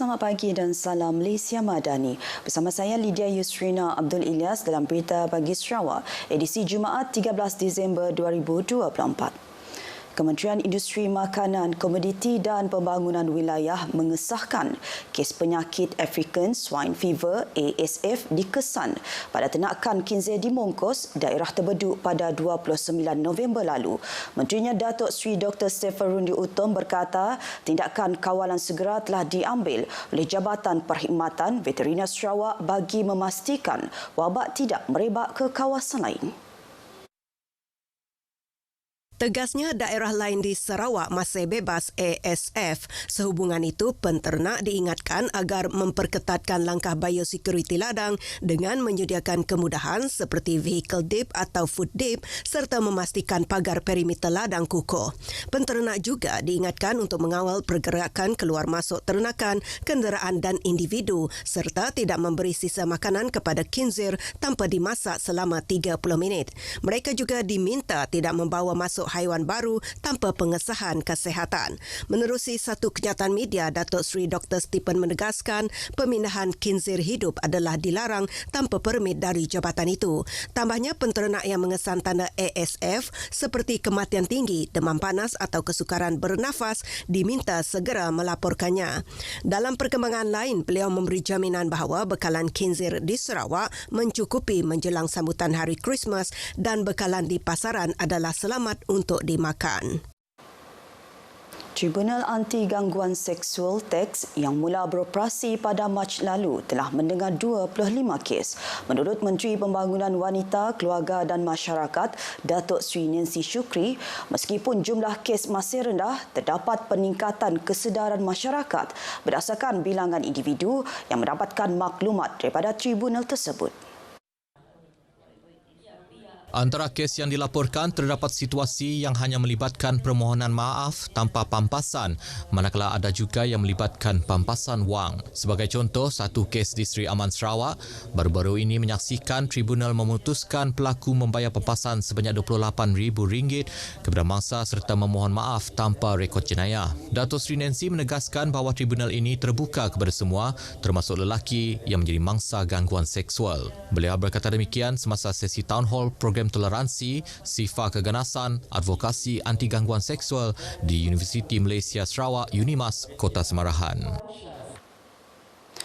Selamat pagi dan salam Malaysia Madani. Bersama saya Lydia Yusrina Abdul Ilyas dalam Berita Pagi Sarawak, edisi Jumaat 13 Disember 2024. Kementerian Industri Makanan, Komoditi dan Pembangunan Wilayah mengesahkan kes penyakit African Swine Fever ASF dikesan pada ternakan Kinzer di Mongkos, daerah Terbeduk pada 29 November lalu. Menterinya Datuk Seri Dr. Stephen Rundi Utom berkata tindakan kawalan segera telah diambil oleh Jabatan Perkhidmatan Veteriner Sarawak bagi memastikan wabak tidak merebak ke kawasan lain. Tegasnya, daerah lain di Sarawak masih bebas ASF. Sehubungan itu, penternak diingatkan agar memperketatkan langkah biosecurity ladang dengan menyediakan kemudahan seperti vehicle dip atau food dip serta memastikan pagar perimeter ladang kukuh. Penternak juga diingatkan untuk mengawal pergerakan keluar masuk ternakan, kenderaan dan individu serta tidak memberi sisa makanan kepada kinzer tanpa dimasak selama 30 minit. Mereka juga diminta tidak membawa masuk haiwan baru tanpa pengesahan kesihatan. Menerusi satu kenyataan media, Datuk Seri Dr. Stephen menegaskan pemindahan kinzer hidup adalah dilarang tanpa permit dari jabatan itu. Tambahnya, penternak yang mengesan tanda ASF seperti kematian tinggi, demam panas atau kesukaran bernafas diminta segera melaporkannya. Dalam perkembangan lain, beliau memberi jaminan bahawa bekalan kinzer di Sarawak mencukupi menjelang sambutan Hari Christmas dan bekalan di pasaran adalah selamat untuk dimakan. Tribunal Anti Gangguan Seksual TAX yang mula beroperasi pada Mac lalu telah mendengar 25 kes. Menurut Menteri Pembangunan Wanita, Keluarga dan Masyarakat, Datuk Seri Nancy Shukri, meskipun jumlah kes masih rendah, terdapat peningkatan kesedaran masyarakat berdasarkan bilangan individu yang mendapatkan maklumat daripada tribunal tersebut. Antara kes yang dilaporkan terdapat situasi yang hanya melibatkan permohonan maaf tanpa pampasan, manakala ada juga yang melibatkan pampasan wang. Sebagai contoh, satu kes di Seri Aman Sarawak baru-baru ini menyaksikan tribunal memutuskan pelaku membayar pampasan sebanyak RM28,000 kepada mangsa serta memohon maaf tanpa rekod jenayah. Datuk Seri Nancy menegaskan bahawa tribunal ini terbuka kepada semua, termasuk lelaki yang menjadi mangsa gangguan seksual. Beliau berkata demikian semasa sesi town hall program toleransi, sifar keganasan, advokasi anti gangguan seksual di Universiti Malaysia Sarawak UNIMAS, Kota Semarahan.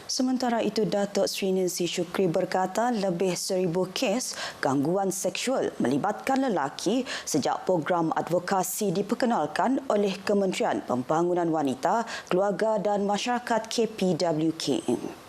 Sementara itu, Datuk Seri Nancy Shukri berkata lebih 1,000 kes gangguan seksual melibatkan lelaki sejak program advokasi diperkenalkan oleh Kementerian Pembangunan Wanita, Keluarga dan Masyarakat KPWKM.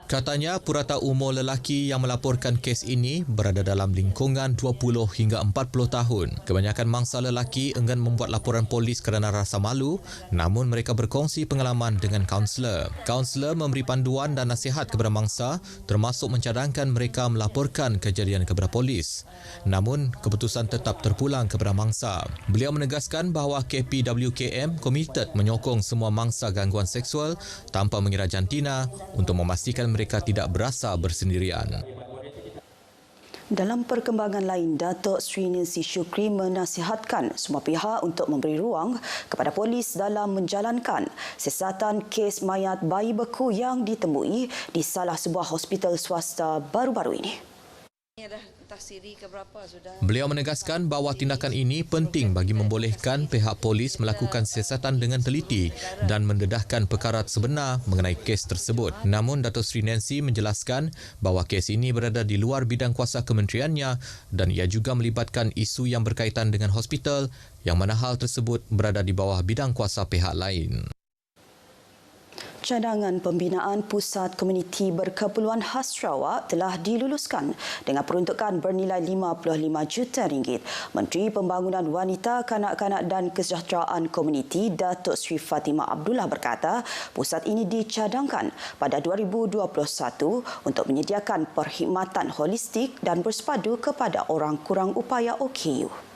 Katanya, purata umur lelaki yang melaporkan kes ini berada dalam lingkungan 20 hingga 40 tahun. Kebanyakan mangsa lelaki enggan membuat laporan polis kerana rasa malu, namun mereka berkongsi pengalaman dengan kaunselor. Kaunselor memberi panduan dan nasihat kepada mangsa, termasuk mencadangkan mereka melaporkan kejadian kepada polis. Namun, keputusan tetap terpulang kepada mangsa. Beliau menegaskan bahawa KPWKM komited menyokong semua mangsa gangguan seksual tanpa mengira jantina untuk memastikan mereka tidak berasa bersendirian. Dalam perkembangan lain, Datuk Seri Nancy Shukri menasihatkan semua pihak untuk memberi ruang kepada polis dalam menjalankan siasatan kes mayat bayi beku yang ditemui di salah sebuah hospital swasta baru-baru ini. Beliau menegaskan bahawa tindakan ini penting bagi membolehkan pihak polis melakukan siasatan dengan teliti dan mendedahkan perkara sebenar mengenai kes tersebut. Namun, Datuk Seri Nancy menjelaskan bahawa kes ini berada di luar bidang kuasa kementeriannya dan ia juga melibatkan isu yang berkaitan dengan hospital yang mana hal tersebut berada di bawah bidang kuasa pihak lain. Cadangan pembinaan Pusat Komuniti Berkeperluan Khas Sarawak telah diluluskan dengan peruntukan bernilai RM55 juta. Menteri Pembangunan Wanita, Kanak-kanak dan Kesejahteraan Komuniti, Datuk Seri Fatimah Abdullah berkata, pusat ini dicadangkan pada 2021 untuk menyediakan perkhidmatan holistik dan bersepadu kepada orang kurang upaya OKU.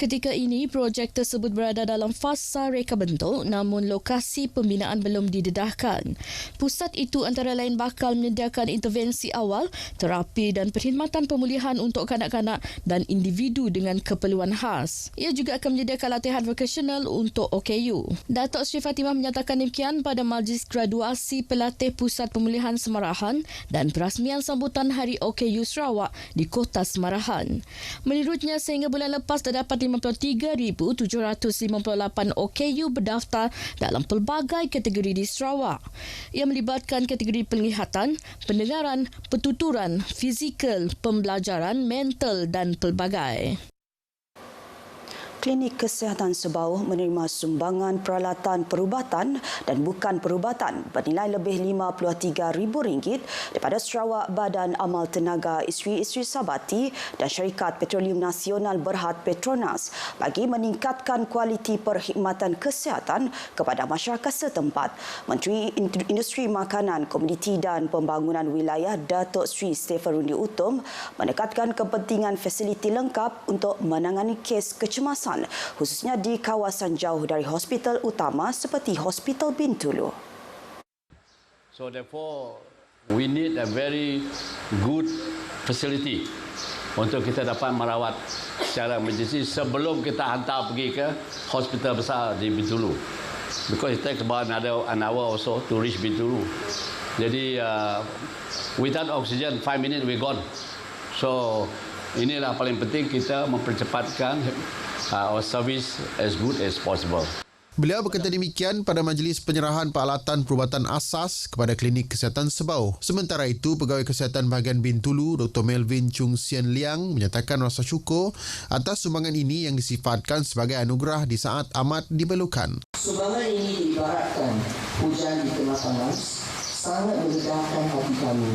Ketika ini, projek tersebut berada dalam fasa reka bentuk namun lokasi pembinaan belum didedahkan. Pusat itu antara lain bakal menyediakan intervensi awal, terapi dan perkhidmatan pemulihan untuk kanak-kanak dan individu dengan keperluan khas. Ia juga akan menyediakan latihan vokasional untuk OKU. Datuk Sri Fatimah menyatakan demikian pada majlis graduasi pelatih Pusat Pemulihan Semarahan dan perasmian sambutan Hari OKU Sarawak di Kota Semarahan. Menurutnya, sehingga bulan lepas terdapat 53,758 OKU berdaftar dalam pelbagai kategori di Sarawak. Ia melibatkan kategori penglihatan, pendengaran, pertuturan, fizikal, pembelajaran, mental dan pelbagai. Klinik Kesihatan Sebauh menerima sumbangan peralatan perubatan dan bukan perubatan bernilai lebih RM53,000 daripada Sarawak Badan Amal Tenaga Isteri-Isteri Sabati dan Syarikat Petroleum Nasional Berhad Petronas bagi meningkatkan kualiti perkhidmatan kesihatan kepada masyarakat setempat. Menteri Industri Makanan, Komuniti dan Pembangunan Wilayah Datuk Sri Stephen Rundi Utom menekankan kepentingan fasiliti lengkap untuk menangani kes kecemasan khususnya di kawasan jauh dari hospital utama seperti Hospital Bintulu. So therefore, we need a very good facility untuk kita dapat merawat secara emergency sebelum kita hantar pergi ke hospital besar di Bintulu. Because it takes about an hour or so to reach Bintulu. Jadi, without oxygen, 5 minutes we gone. So, inilah paling penting kita mempercepatkan our service as good as possible. Beliau berkata demikian pada majlis penyerahan peralatan perubatan asas kepada Klinik Kesihatan Sebauh. Sementara itu, Pegawai Kesihatan Bahagian Bintulu, Dr. Melvin Chung Sian Liang menyatakan rasa syukur atas sumbangan ini yang disifatkan sebagai anugerah di saat amat diperlukan. Sumbangan ini diibaratkan hujan di tengah panas, sangat melegakan hati kami.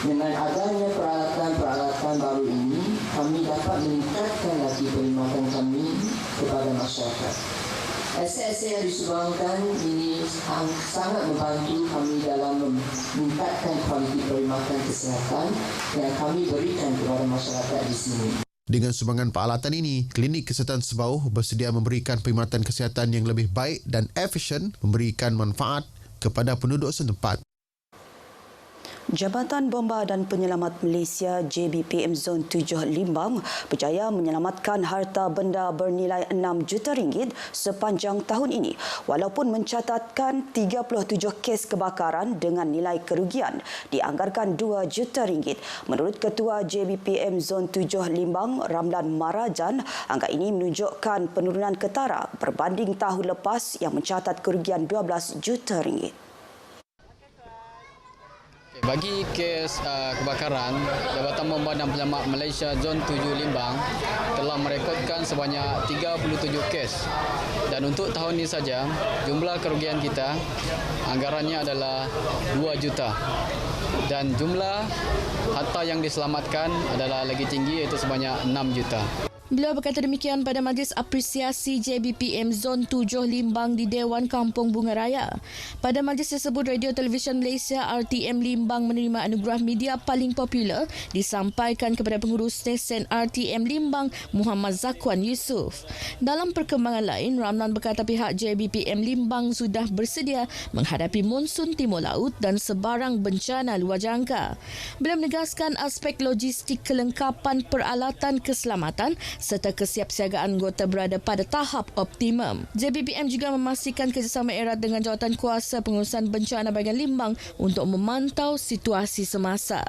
Dengan adanya peralatan-peralatan baru ini, kami dapat meningkatkan lagi perkhidmatan kami kepada masyarakat. Aset-aset yang disumbangkan ini sangat membantu kami dalam meningkatkan kualiti perkhidmatan kesihatan yang kami berikan kepada masyarakat di sini. Dengan sumbangan peralatan ini, Klinik Kesihatan Sebauh bersedia memberikan perkhidmatan kesihatan yang lebih baik dan efisien, memberikan manfaat kepada penduduk setempat. Jabatan Bomba dan Penyelamat Malaysia JBPM Zon 7 Limbang berjaya menyelamatkan harta benda bernilai RM6 juta sepanjang tahun ini walaupun mencatatkan 37 kes kebakaran dengan nilai kerugian dianggarkan RM2 juta. Menurut Ketua JBPM Zon 7 Limbang Ramlan Marajan, angka ini menunjukkan penurunan ketara berbanding tahun lepas yang mencatat kerugian RM12 juta. Bagi kes kebakaran, Jabatan Bomba dan Penyelamat Malaysia Zon 7 Limbang telah merekodkan sebanyak 37 kes. Dan untuk tahun ini saja, jumlah kerugian kita anggarannya adalah 2 juta. Dan jumlah harta yang diselamatkan adalah lagi tinggi, iaitu sebanyak 6 juta. Beliau berkata demikian pada Majlis Apresiasi JBPM Zon 7 Limbang di Dewan Kampung Bunga Raya. Pada majlis tersebut, Radio Televisyen Malaysia RTM Limbang menerima anugerah media paling popular disampaikan kepada pengurus stesen RTM Limbang Muhammad Zakwan Yusof. Dalam perkembangan lain, Ramlan berkata pihak JBPM Limbang sudah bersedia menghadapi monsun timur laut dan sebarang bencana luar jangka. Beliau menegaskan aspek logistik kelengkapan peralatan keselamatan serta kesiapsiagaan anggota berada pada tahap optimum. JBPM juga memastikan kerjasama erat dengan jawatan kuasa pengurusan bencana bahagian Limbang untuk memantau situasi semasa.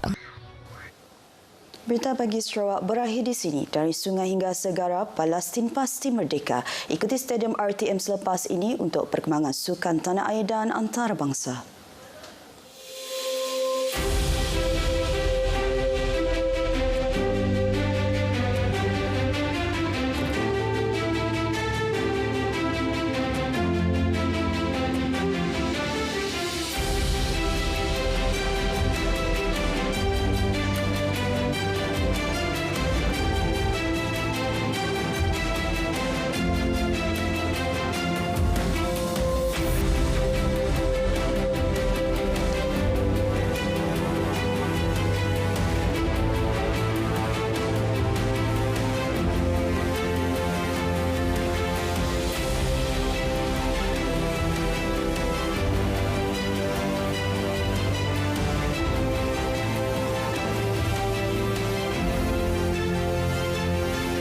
Berita pagi Sarawak berakhir di sini. Dari sungai hingga segara, Palestin pasti merdeka. Ikuti Stadium RTM selepas ini untuk perkembangan sukan tanah air dan antarabangsa.